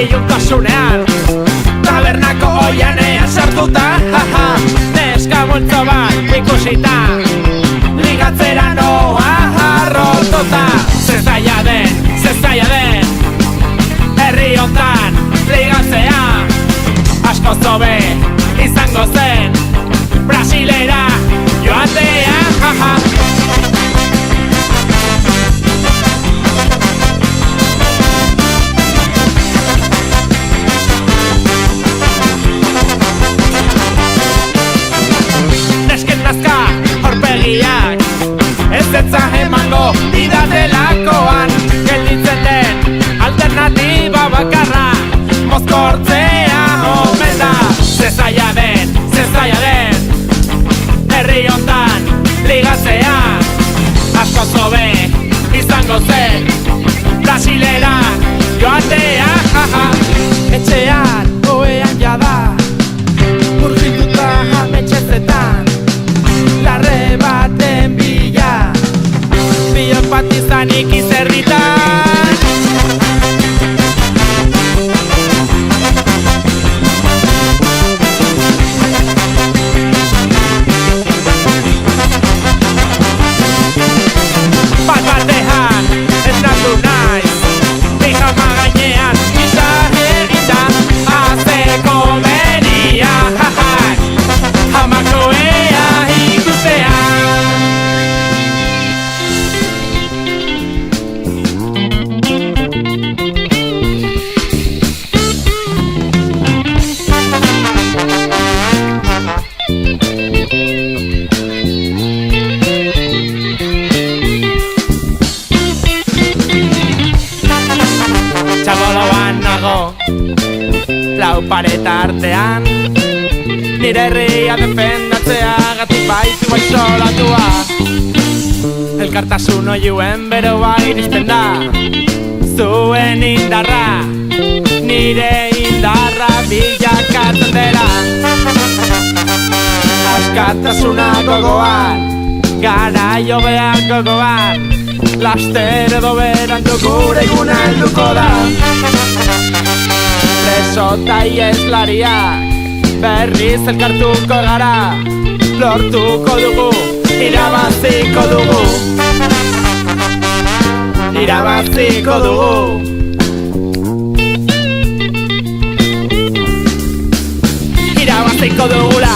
ilunkosunean tabernako oianean sartuta, neska multzo bat ikusita, ligatzera noa harrotuta. Zezaila den, herri hontan ligatzea, asko zobe izango zen, Brasilera joatea, ez zetza emango didatelakoan, gelditzen den alternatiba bakarra mozkortzea omen da. Zezaila den, herri hontan ligatzea, asko zobe izango zen, Brasilera joatea, etxean oean jada, murgituta ametxezetan, larre baten bila, biok bat izanik izerritan. Bat batean esnatu naiz, pijama gainean isa egita, azeko beria, hamakoea ikustea. Txaboloan nago, lau pareta artean, nire herria defendatzea gatik baitu baixolatua. Elkartasun oiuen bero bai iristen da, zuen indarra, nire indarra bilakatzen dela. Askatasuna gogoan, garaio behar gogoan, laster edo berandu gure eguna helduko da. Preso eta ieslariak berriz elkartuko gara, lortuko dugu, irabaziko dugu, irabaziko dugu. Irabaziko dugula.